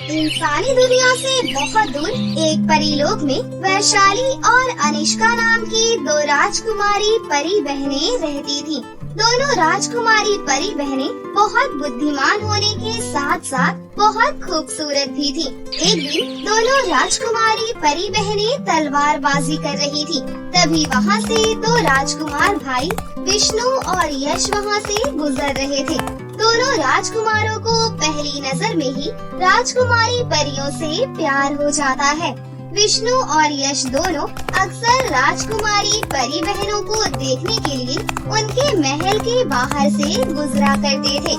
इंसानी दुनिया से बहुत दूर एक परीलोक में वैशाली और अनिष्का नाम की दो राजकुमारी परी बहनें रहती थीं। दोनों राजकुमारी परी बहनें बहुत बुद्धिमान होने के साथ साथ बहुत खूबसूरत भी थीं। एक दिन दोनों राजकुमारी परी बहनें तलवारबाजी कर रही थीं। तभी वहाँ से दो राजकुमार भाई विष्णु और यश वहाँ से गुजर रहे थे। दोनों राजकुमारों को पहली नजर में ही राजकुमारी परियों से प्यार हो जाता है। विष्णु और यश दोनों अक्सर राजकुमारी परी बहनों को देखने के लिए उनके महल के बाहर से गुजरा करते थे।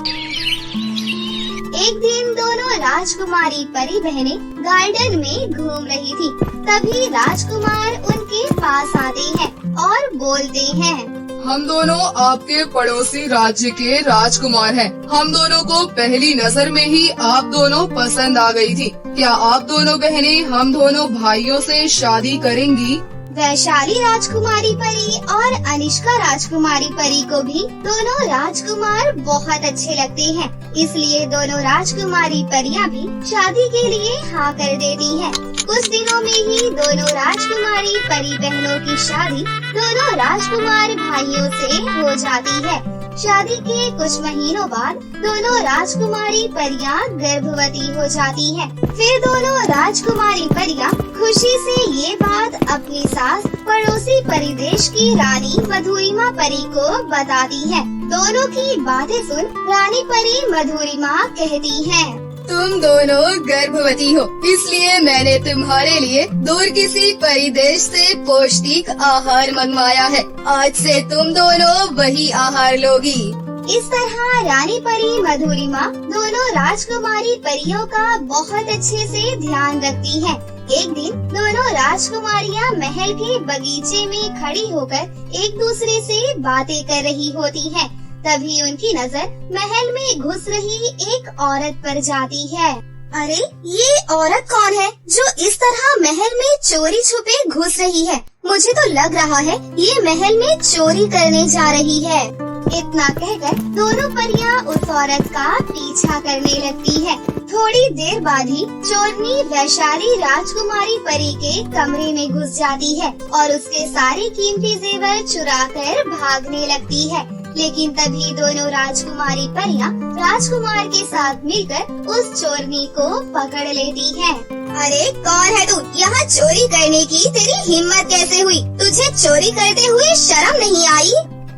एक दिन दोनों राजकुमारी परी बहनें गार्डन में घूम रही थी। तभी राजकुमार उनके पास आते हैं और बोलते हैं, हम दोनों आपके पड़ोसी राज्य के राजकुमार हैं। हम दोनों को पहली नजर में ही आप दोनों पसंद आ गई थी। क्या आप दोनों बहनें हम दोनों भाइयों से शादी करेंगी? वैशाली राजकुमारी परी और अनिष्का राजकुमारी परी को भी दोनों राजकुमार बहुत अच्छे लगते हैं। इसलिए दोनों राजकुमारी परियां भी शादी के लिए हाँ कर देती हैं। कुछ दिनों में ही दोनों राजकुमारी परी बहनों की शादी दोनों राजकुमार भाइयों से हो जाती है। शादी के कुछ महीनों बाद दोनों राजकुमारी परियां गर्भवती हो जाती हैं। फिर दोनों राजकुमारी परियां खुशी से ये बात अपनी सास पड़ोसी परिदेश की रानी मधुरिमा परी को बताती हैं। दोनों की बातें सुन रानी परी मधुरिमा कहती है, तुम दोनों गर्भवती हो, इसलिए मैंने तुम्हारे लिए दूर किसी परिदेश से पौष्टिक आहार मंगवाया है। आज से तुम दोनों वही आहार लोगी। इस तरह रानी परी मधुरिमा दोनों राजकुमारी परियों का बहुत अच्छे से ध्यान रखती हैं। एक दिन दोनों राजकुमारियां महल के बगीचे में खड़ी होकर एक दूसरे से बातें कर रही होती हैं। तभी उनकी नजर महल में घुस रही एक औरत पर जाती है। अरे ये औरत कौन है जो इस तरह महल में चोरी छुपे घुस रही है? मुझे तो लग रहा है ये महल में चोरी करने जा रही है। इतना कहकर दोनों परियां उस औरत का पीछा करने लगती है। थोड़ी देर बाद ही चोरनी वैशाली राजकुमारी परी के कमरे में घुस जाती है और उसके सारे कीमती जेवर चुराकर भागने लगती है। लेकिन तभी दोनों राजकुमारी परियां राजकुमार के साथ मिलकर उस चोरनी को पकड़ लेती हैं। अरे कौन है तू? यहाँ चोरी करने की तेरी हिम्मत कैसे हुई? तुझे चोरी करते हुए शर्म नहीं आई?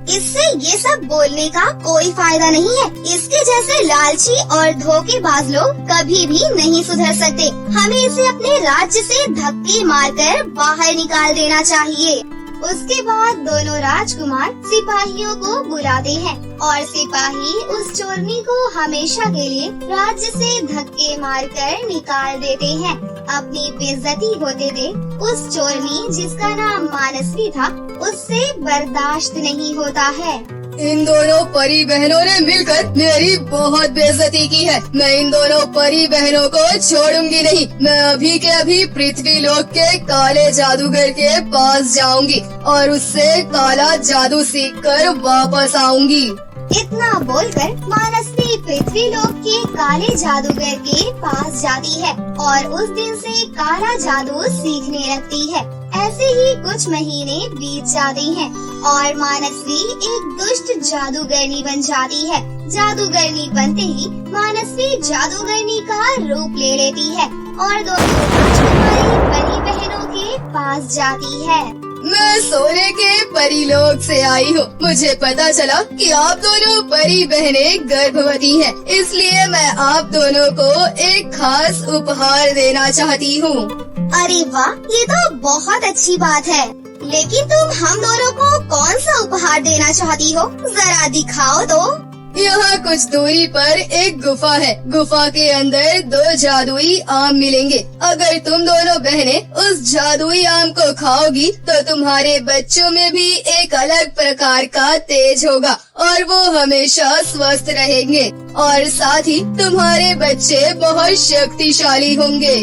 इससे ये सब बोलने का कोई फायदा नहीं है। इसके जैसे लालची और धोखेबाज लोग कभी भी नहीं सुधर सकते। हमें इसे अपने राज्य से धक्के मारकर बाहर निकाल देना चाहिए। उसके बाद दोनों राजकुमार सिपाहियों को बुलाते हैं और सिपाही उस चोरनी को हमेशा के लिए राज्य से धक्के मारकर निकाल देते हैं। अपनी बेइज्जती होते देख उस चोरनी जिसका नाम मानसी था उससे बर्दाश्त नहीं होता है। इन दोनों परी बहनों ने मिलकर मेरी बहुत बेइज्जती की है। मैं इन दोनों परी बहनों को छोड़ूंगी नहीं। मैं अभी के अभी पृथ्वी लोक के काले जादूगर के पास जाऊंगी और उससे काला जादू सीखकर वापस आऊंगी। इतना बोलकर मानसी पृथ्वी लोक के काले जादूगर के पास जाती है और उस दिन से काला जादू सीखने लगती है। ऐसे ही कुछ महीने बीत जाते हैं और मानसी एक दुष्ट जादूगरनी बन जाती है। जादूगरनी बनते ही मानसी जादूगरनी का रूप ले लेती है और दोनों राजकुमारी परी बहनों के पास जाती है। मैं सोने के परीलोक से आई हूँ। मुझे पता चला कि आप दोनों परी बहनें गर्भवती हैं, इसलिए मैं आप दोनों को एक खास उपहार देना चाहती हूँ। अरे वाह, ये तो बहुत अच्छी बात है। लेकिन तुम हम दोनों को कौन सा उपहार देना चाहती हो? जरा दिखाओ तो। यहाँ कुछ दूरी पर एक गुफा है। गुफा के अंदर दो जादुई आम मिलेंगे। अगर तुम दोनों बहनें उस जादुई आम को खाओगी तो तुम्हारे बच्चों में भी एक अलग प्रकार का तेज होगा और वो हमेशा स्वस्थ रहेंगे और साथ ही तुम्हारे बच्चे बहुत शक्तिशाली होंगे।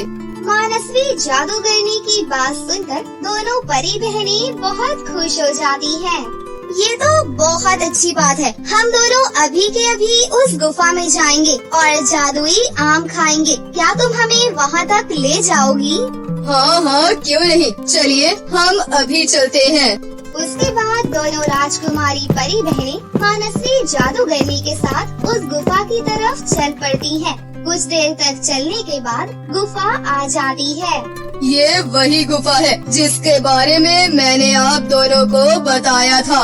मानसी जादूगरनी की बात सुनकर दोनों परी बहनें बहुत खुश हो जाती हैं। ये तो बहुत अच्छी बात है। हम दोनों अभी के अभी उस गुफा में जाएंगे और जादुई आम खाएंगे। क्या तुम हमें वहाँ तक ले जाओगी? हाँ, क्यों नहीं, चलिए हम अभी चलते हैं। उसके बाद दोनों राजकुमारी परी बहनें मानसी जादूगरनी के साथ उस गुफा की तरफ चल पड़ती हैं। कुछ देर तक चलने के बाद गुफा आ जाती है। ये वही गुफा है जिसके बारे में मैंने आप दोनों को बताया था।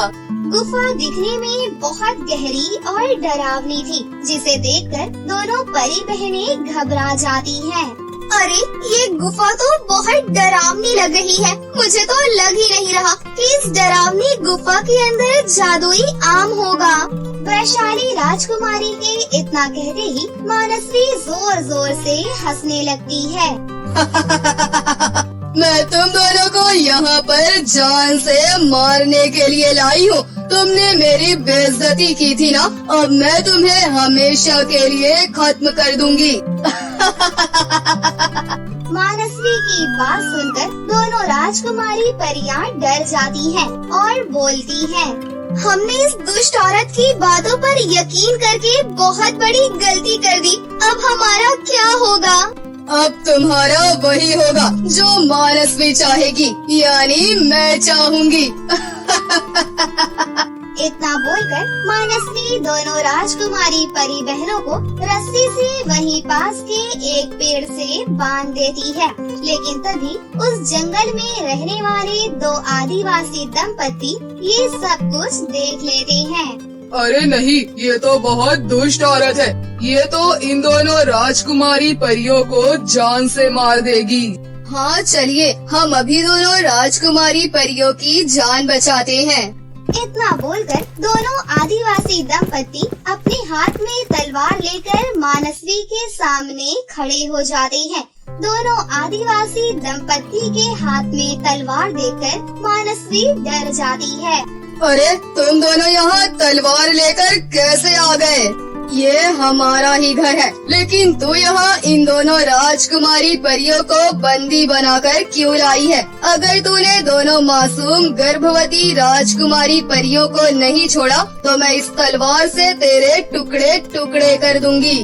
गुफा दिखने में बहुत गहरी और डरावनी थी, जिसे देखकर दोनों परी बहनें घबरा जाती हैं। अरे ये गुफा तो बहुत डरावनी लग रही है। मुझे तो लग ही नहीं रहा कि इस डरावनी गुफा के अंदर जादुई आम होगा। वैशाली राजकुमारी के इतना कहते ही मानसी जोर जोर से हंसने लगती है। मैं तुम दोनों को यहाँ पर जान से मारने के लिए लाई हूँ। तुमने मेरी बेइज्जती की थी ना, अब मैं तुम्हें हमेशा के लिए खत्म कर दूंगी। मानसी की बात सुनकर दोनों राजकुमारी परियां डर जाती हैं और बोलती हैं, हमने इस दुष्ट औरत की बातों पर यकीन करके बहुत बड़ी गलती कर दी। अब हमारा क्या होगा? अब तुम्हारा वही होगा जो मानसी चाहेगी, यानी मैं चाहूंगी। इतना बोलकर मानसी दोनों राजकुमारी परी बहनों को रस्सी से वहीं पास के एक पेड़ से बांध देती है। लेकिन तभी उस जंगल में रहने वाले दो आदिवासी दंपत्ति ये सब कुछ देख लेते हैं। अरे नहीं, ये तो बहुत दुष्ट औरत है। ये तो इन दोनों राजकुमारी परियों को जान से मार देगी। हाँ चलिए, हम अभी दोनों राजकुमारी परियों की जान बचाते हैं। इतना बोलकर दोनों आदिवासी दंपत्ति अपने हाथ में तलवार लेकर मानसी के सामने खड़े हो जाते हैं। दोनों आदिवासी दंपत्ति के हाथ में तलवार देखकर मानसी डर जाती है। अरे तुम दोनों यहाँ तलवार लेकर कैसे आ गए? ये हमारा ही घर है, लेकिन तू यहाँ इन दोनों राजकुमारी परियों को बंदी बनाकर क्यों लाई है? अगर तूने दोनों मासूम गर्भवती राजकुमारी परियों को नहीं छोड़ा तो मैं इस तलवार से तेरे टुकड़े टुकड़े कर दूंगी।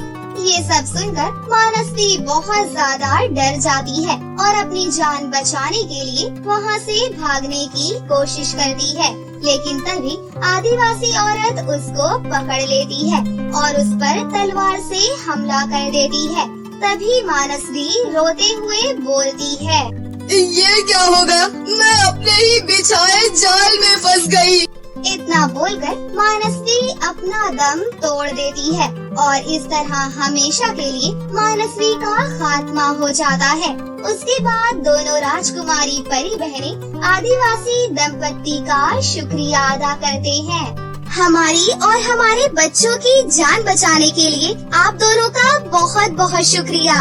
ये सब सुनकर मानसी बहुत ज्यादा डर जाती है और अपनी जान बचाने के लिए वहाँ से भागने की कोशिश करती है। लेकिन तभी आदिवासी औरत उसको पकड़ लेती है और उस पर तलवार से हमला कर देती है। तभी मानसी रोते हुए बोलती है, ये क्या होगा? मैं अपने ही बिछाए जाल में फंस गई। इतना बोलकर मानसी अपना दम तोड़ देती है और इस तरह हमेशा के लिए मानसी का खात्मा हो जाता है। उसके बाद दोनों राजकुमारी परी बहनें आदिवासी दंपत्ति का शुक्रिया अदा करते हैं। हमारी और हमारे बच्चों की जान बचाने के लिए आप दोनों का बहुत बहुत शुक्रिया।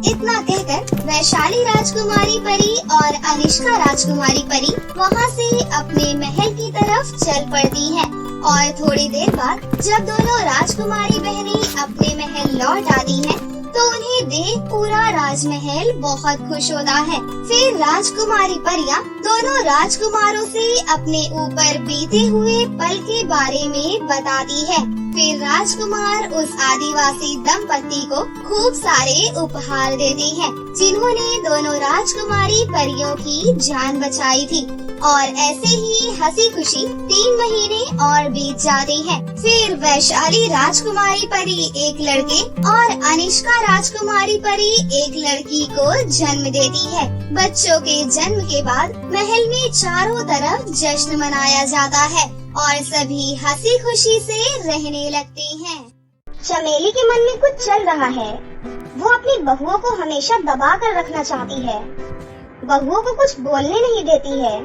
इतना कहकर वैशाली राजकुमारी परी और अनिष्का राजकुमारी परी वहाँ से अपने महल की तरफ चल पड़ती हैं। और थोड़ी देर बाद जब दोनों राजकुमारी बहनें अपने महल लौट आती हैं, तो उन्हें देख पूरा राजमहल बहुत खुश होता है। फिर राजकुमारी परियां दोनों राजकुमारों से अपने ऊपर बीते हुए पल के बारे में बताती है। फिर राजकुमार उस आदिवासी दंपत्ति को खूब सारे उपहार देते हैं, जिन्होंने दोनों राजकुमारी परियों की जान बचाई थी। और ऐसे ही हंसी खुशी 3 महीने और बीत जाते हैं। फिर वैशाली राजकुमारी परी एक लड़के और अनिष्का राजकुमारी परी एक लड़की को जन्म देती है। बच्चों के जन्म के बाद महल में चारों तरफ जश्न मनाया जाता है और सभी हंसी खुशी से रहने लगते हैं। चमेली के मन में कुछ चल रहा है। वो अपनी बहुओं को हमेशा दबा कर रखना चाहती है। बहुओं को कुछ बोलने नहीं देती है,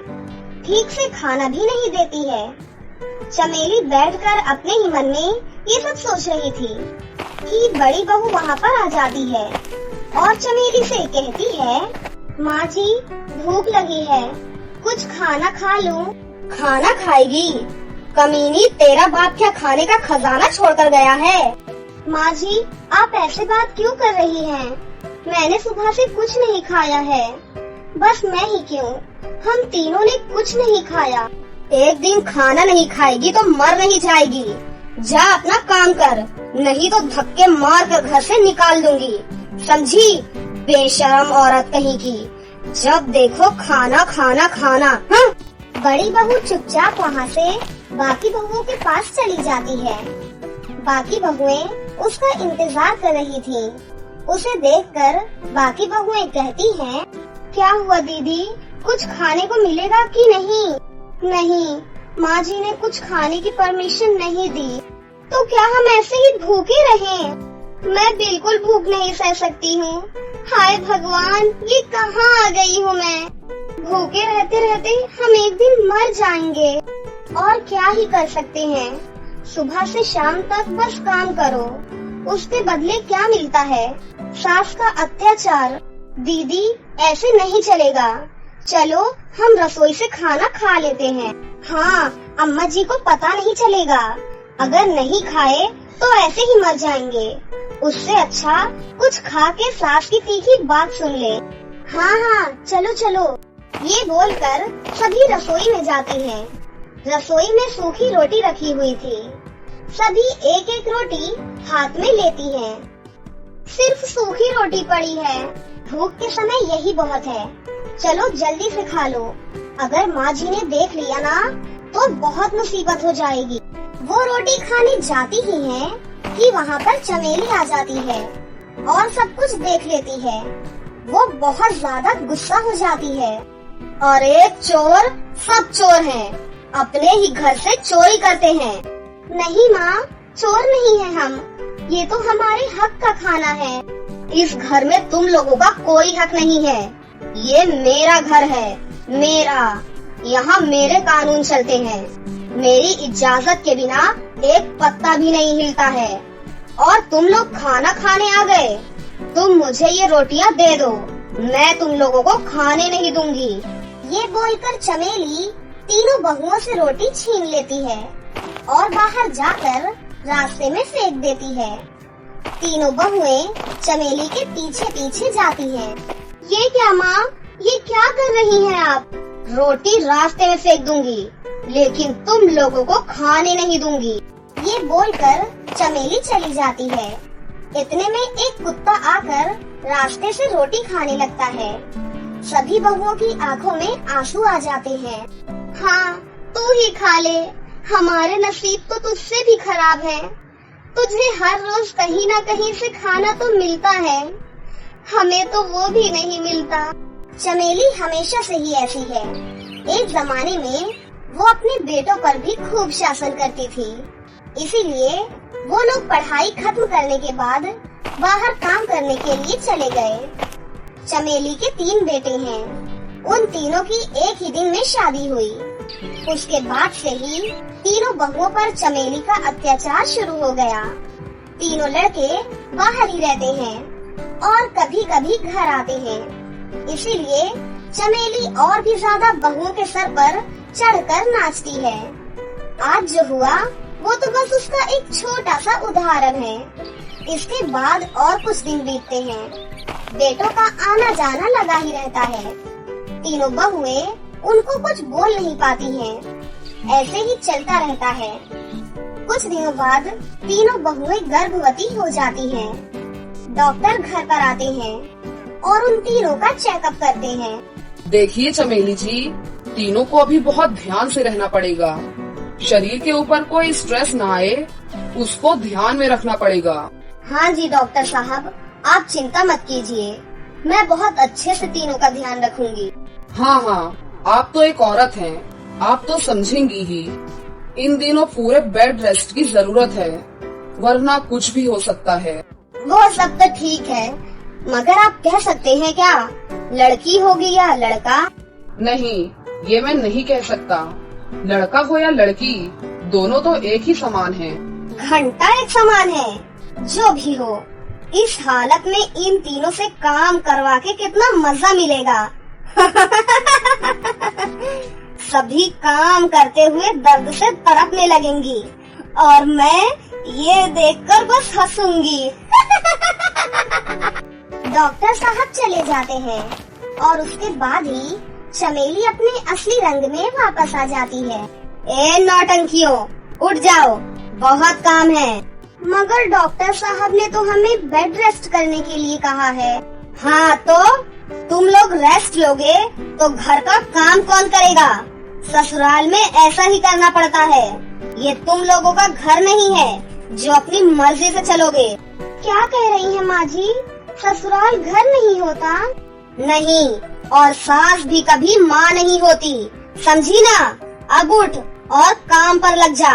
ठीक से खाना भी नहीं देती है। चमेली बैठकर अपने ही मन में ये सब सोच रही थी कि बड़ी बहू वहाँ पर आ जाती है और चमेली से कहती है, माँ जी भूख लगी है, कुछ खाना खा लूं। खाना खाएगी? कमीनी, तेरा बाप क्या खाने का खजाना छोड़कर गया है? माँ जी आप ऐसे बात क्यों कर रही हैं? मैंने सुबह से कुछ नहीं खाया है। बस मैं ही क्यों, हम तीनों ने कुछ नहीं खाया। एक दिन खाना नहीं खाएगी तो मर नहीं जाएगी। जा अपना काम कर, नहीं तो धक्के मार कर घर से निकाल दूंगी, समझी? बेशरम औरत कहीं की, जब देखो खाना खाना खाना। हाँ? बड़ी बहू चुपचाप वहाँ से बाकी बहुओं के पास चली जाती है। बाकी बहुएं उसका इंतजार कर रही थी। उसे देखकर बाकी बहुएं कहती हैं, क्या हुआ दीदी, कुछ खाने को मिलेगा कि नहीं? नहीं, माँ जी ने कुछ खाने की परमिशन नहीं दी। तो क्या हम ऐसे ही भूखे रहें? मैं बिल्कुल भूख नहीं सह सकती हूँ। हाय भगवान, ये कहाँ आ गई हूँ मैं? भूखे रहते रहते हम एक दिन मर जाएंगे। और क्या ही कर सकते हैं, सुबह से शाम तक बस काम करो, उसके बदले क्या मिलता है? सास का अत्याचार। दीदी ऐसे नहीं चलेगा, चलो हम रसोई से खाना खा लेते हैं। हाँ, अम्मा जी को पता नहीं चलेगा, अगर नहीं खाए तो ऐसे ही मर जाएंगे। उससे अच्छा कुछ खा के सास की तीखी बात सुन ले। हाँ हाँ, चलो चलो। ये बोलकर सभी रसोई में जाती हैं। रसोई में सूखी रोटी रखी हुई थी। सभी एक एक रोटी हाथ में लेती हैं। सिर्फ सूखी रोटी पड़ी है, भूख के समय यही बहुत है, चलो जल्दी से खा लो। अगर माँ जी ने देख लिया ना तो बहुत मुसीबत हो जाएगी। वो रोटी खाने जाती ही है कि वहाँ पर चमेली आ जाती है और सब कुछ देख लेती है। वो बहुत ज्यादा गुस्सा हो जाती है। अरे चोर, सब चोर हैं, अपने ही घर से चोरी करते हैं। नहीं माँ, चोर नहीं है हम, ये तो हमारे हक का खाना है। इस घर में तुम लोगों का कोई हक नहीं है, ये मेरा घर है, मेरा। यहाँ मेरे कानून चलते हैं, मेरी इजाजत के बिना एक पत्ता भी नहीं हिलता है। और तुम लोग खाना खाने आ गए, तुम मुझे ये रोटियाँ दे दो, मैं तुम लोगों को खाने नहीं दूंगी। ये बोलकर चमेली तीनों बहुओं से रोटी छीन लेती है और बाहर जाकर रास्ते में फेंक देती है। तीनों बहुएं चमेली के पीछे पीछे जाती हैं। ये क्या माँ, ये क्या कर रही हैं आप? रोटी रास्ते में फेंक दूंगी, लेकिन तुम लोगों को खाने नहीं दूंगी। ये बोलकर चमेली चली जाती है। इतने में एक कुत्ता आकर रास्ते से रोटी खाने लगता है। सभी बहुओं की आंखों में आंसू आ जाते हैं। हाँ, तू ही खा ले, हमारे नसीब तो तुझसे भी खराब है। तुझे हर रोज कहीं न कहीं से खाना तो मिलता है, हमें तो वो भी नहीं मिलता। चमेली हमेशा से ही ऐसी है। एक जमाने में वो अपने बेटों पर भी खूब शासन करती थी, इसीलिए वो लोग पढ़ाई खत्म करने के बाद बाहर काम करने के लिए चले गए। चमेली के 3 बेटे हैं, उन तीनों की एक ही दिन में शादी हुई। उसके बाद से ही तीनों बहुओं पर चमेली का अत्याचार शुरू हो गया। तीनों लड़के बाहर ही रहते हैं और कभी कभी घर आते हैं, इसीलिए चमेली और भी ज्यादा बहुओं के सर पर चढ़कर नाचती है। आज जो हुआ वो तो बस उसका एक छोटा सा उदाहरण है। इसके बाद और कुछ दिन बीतते हैं। बेटों का आना जाना लगा ही रहता है। तीनों बहुएं उनको कुछ बोल नहीं पाती हैं। ऐसे ही चलता रहता है। कुछ दिनों बाद तीनों बहुएं गर्भवती हो जाती हैं। डॉक्टर घर पर आते हैं और उन तीनों का चेकअप करते हैं। देखिए चमेली जी, तीनों को अभी बहुत ध्यान से रहना पड़ेगा। शरीर के ऊपर कोई स्ट्रेस ना आए, उसको ध्यान में रखना पड़ेगा। हाँ जी डॉक्टर साहब, आप चिंता मत कीजिए, मैं बहुत अच्छे से तीनों का ध्यान रखूंगी। हाँ हाँ, आप तो एक औरत हैं, आप तो समझेंगी ही। इन दिनों पूरे बेड रेस्ट की जरूरत है, वरना कुछ भी हो सकता है। वो सब तो ठीक है, मगर आप कह सकते हैं क्या लड़की होगी या लड़का? नहीं, ये मैं नहीं कह सकता। लड़का हो या लड़की, दोनों तो एक ही समान हैं। घंटा एक समान है। जो भी हो, इस हालत में इन तीनों से काम करवा के कितना मजा मिलेगा। सभी काम करते हुए दर्द से तड़पने लगेंगी और मैं ये देखकर बस हंसूंगी। डॉक्टर साहब चले जाते हैं और उसके बाद ही चमेली अपने असली रंग में वापस आ जाती है। ए नौटंकियों, उठ जाओ, बहुत काम है। मगर डॉक्टर साहब ने तो हमें बेड रेस्ट करने के लिए कहा है। हाँ तो तुम लोग रेस्ट लोगे तो घर का काम कौन करेगा? ससुराल में ऐसा ही करना पड़ता है। ये तुम लोगों का घर नहीं है जो अपनी मर्जी से चलोगे। क्या कह रही है माँ जी? ससुराल घर नहीं होता? नहीं, और सास भी कभी माँ नहीं होती, समझी ना? अब उठ और काम पर लग जा,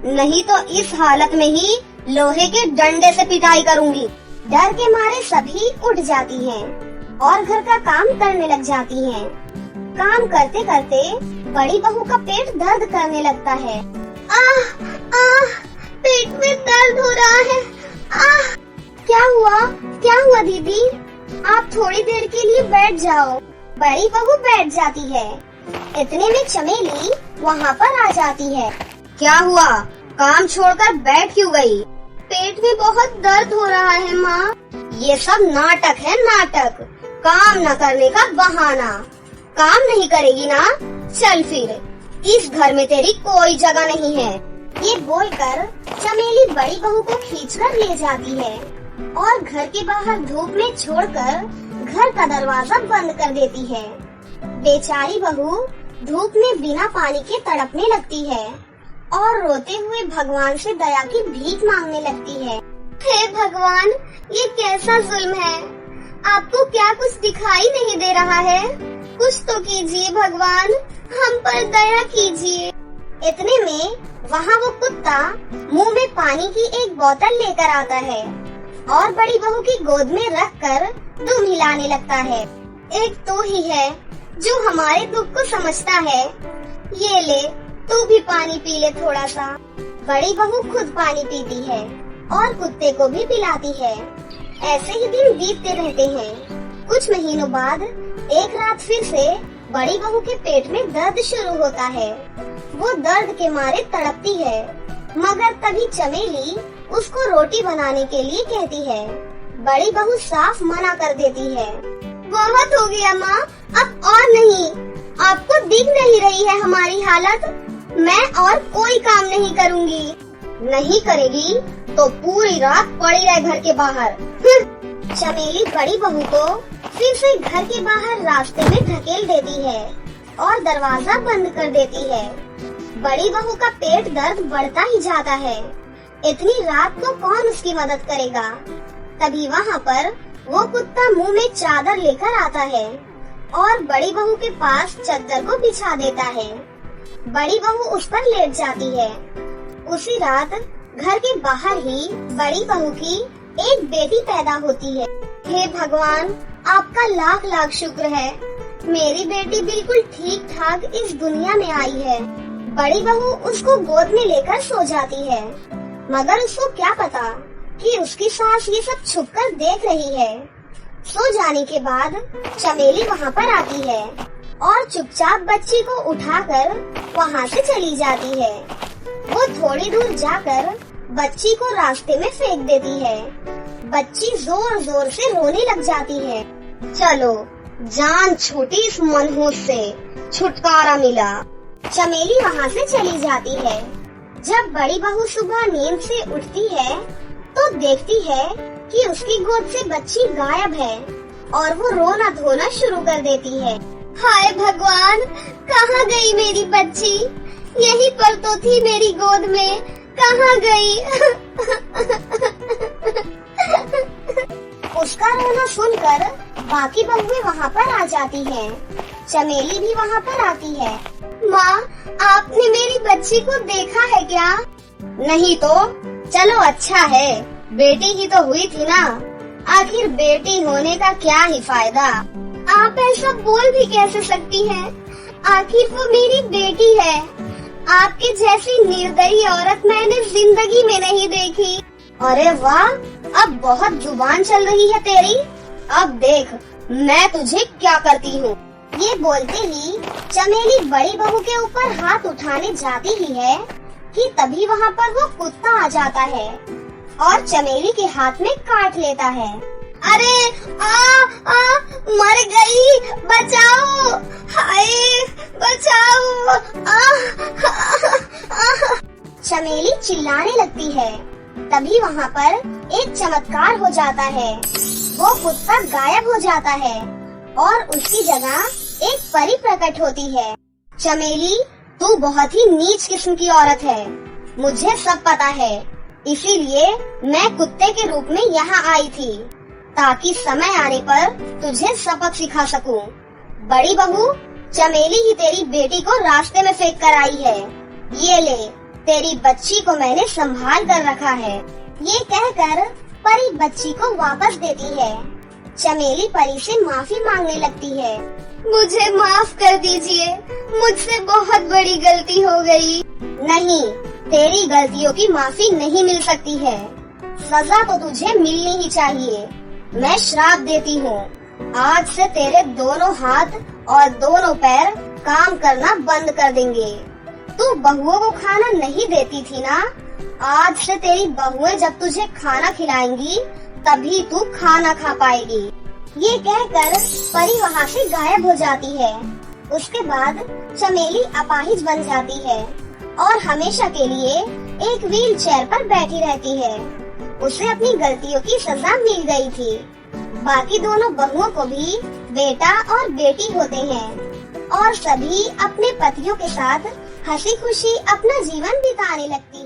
नहीं तो इस हालत में ही लोहे के डंडे से पिटाई करूंगी। डर के मारे सभी उठ जाती हैं और घर का काम करने लग जाती हैं। काम करते करते बड़ी बहू का पेट दर्द करने लगता है। आह आह, पेट में दर्द हो रहा है। आह, क्या हुआ दीदी? आप थोड़ी देर के लिए बैठ जाओ। बड़ी बहू बैठ जाती है। इतने में चमेली वहाँ पर आ जाती है। क्या हुआ? काम छोड़कर बैठ क्यों गई? पेट में बहुत दर्द हो रहा है माँ। ये सब नाटक है, नाटक। काम न करने का बहाना। काम नहीं करेगी ना? चल फिर, इस घर में तेरी कोई जगह नहीं है। ये बोलकर चमेली बड़ी बहू को खींचकर ले जाती है और घर के बाहर धूप में छोड़कर घर का दरवाजा बंद कर देती है। बेचारी बहू धूप में बिना पानी के तड़पने लगती है और रोते हुए भगवान से दया की भीख मांगने लगती है। हे भगवान, ये कैसा जुल्म है? आपको क्या कुछ दिखाई नहीं दे रहा है? कुछ तो कीजिए भगवान, हम पर दया कीजिए। इतने में वहाँ वो कुत्ता मुंह में पानी की एक बोतल लेकर आता है और बड़ी बहू की गोद में रखकर दुम हिलाने लगता है। एक तो ही है जो हमारे दुख को समझता है। ये ले, तू भी पानी पी ले थोड़ा सा। बड़ी बहू खुद पानी पीती है और कुत्ते को भी पिलाती है। ऐसे ही दिन बीतते रहते हैं। कुछ महीनों बाद एक रात फिर से बड़ी बहू के पेट में दर्द शुरू होता है। वो दर्द के मारे तड़पती है, मगर तभी चमेली उसको रोटी बनाने के लिए कहती है। बड़ी बहू साफ मना कर देती है। बहुत हो गया माँ, अब और नहीं। आपको दिख नहीं रही है हमारी हालत? मैं और कोई काम नहीं करूँगी। नहीं करेगी तो पूरी रात पड़ी रहे घर के बाहर। चमेली बड़ी बहू को फिर से घर के बाहर रास्ते में ढकेल देती है और दरवाजा बंद कर देती है। बड़ी बहू का पेट दर्द बढ़ता ही जाता है। इतनी रात को कौन उसकी मदद करेगा? तभी वहाँ पर वो कुत्ता मुंह में चादर लेकर आता है और बड़ी बहू के पास चद्दर को बिछा देता है। बड़ी बहू उस पर लेट जाती है। उसी रात घर के बाहर ही बड़ी बहू की एक बेटी पैदा होती है। हे भगवान, आपका लाख लाख शुक्र है। मेरी बेटी बिल्कुल ठीक ठाक इस दुनिया में आई है। बड़ी बहू उसको गोद में लेकर सो जाती है, मगर उसको क्या पता कि उसकी सास ये सब छुपकर देख रही है। सो जाने के बाद चमेली वहाँ पर आती है और चुपचाप बच्ची को उठाकर वहाँ से चली जाती है। वो थोड़ी दूर जाकर बच्ची को रास्ते में फेंक देती है। बच्ची जोर जोर से रोने लग जाती है। चलो, जान छूटी इस मनहूस से, छुटकारा मिला। चमेली वहाँ से चली जाती है। जब बड़ी बहू सुबह नींद से उठती है तो देखती है कि उसकी गोद से बच्ची गायब है और वो रोना धोना शुरू कर देती है। हाय भगवान, कहाँ गई मेरी बच्ची? यहीं पर तो थी मेरी गोद में, कहाँ गई? उसका रोना सुनकर बाकी बहुएं वहाँ पर आ जाती हैं। चमेली भी वहाँ पर आती है। माँ, आपने मेरी बच्ची को देखा है क्या? नहीं तो चलो अच्छा है, बेटी ही तो हुई थी ना। आखिर बेटी होने का क्या ही फायदा? आप ऐसा बोल भी कैसे सकती हैं? आखिर वो मेरी बेटी है। आपके जैसी निर्दयी औरत मैंने जिंदगी में नहीं देखी। अरे वाह, अब बहुत जुबान चल रही है तेरी। अब देख मैं तुझे क्या करती हूँ। ये बोलते ही चमेली बड़ी बहू के ऊपर हाथ उठाने जाती ही है कि तभी वहाँ पर वो कुत्ता आ जाता है और चमेली के हाथ में काट लेता है। अरे मर गई, बचाओ, हाय बचाओ। तभी वहाँ पर एक चमत्कार हो जाता है। वो कुत्ता गायब हो जाता है और उसकी जगह एक परी प्रकट होती है। चमेली, तू बहुत ही नीच किस्म की औरत है, मुझे सब पता है। इसीलिए मैं कुत्ते के रूप में यहाँ आई थी, ताकि समय आने पर तुझे सबक सिखा सकूं। बड़ी बहू, चमेली ही तेरी बेटी को रास्ते में फेंक कर आई है। ये ले, तेरी बच्ची को मैंने संभाल कर रखा है। ये कहकर परी बच्ची को वापस देती है। चमेली परी से माफी मांगने लगती है। मुझे माफ कर दीजिए, मुझसे बहुत बड़ी गलती हो गई। नहीं, तेरी गलतियों की माफी नहीं मिल सकती है, सजा तो तुझे मिलनी ही चाहिए। मैं श्राप देती हूँ, आज से तेरे दोनों हाथ और दोनों पैर काम करना बंद कर देंगे। तू बहुओं को खाना नहीं देती थी ना, आज से तेरी बहुएं जब तुझे खाना खिलाएंगी तभी तू खाना खा पाएगी। ये कहकर परी वहाँ से गायब हो जाती है। उसके बाद चमेली अपाहिज बन जाती है और हमेशा के लिए एक व्हील चेयर पर बैठी रहती है। उसे अपनी गलतियों की सजा मिल गई थी। बाकी दोनों बहुओं को भी बेटा और बेटी होते हैं और सभी अपने पतियों के साथ हंसी खुशी अपना जीवन बिताने लगती है।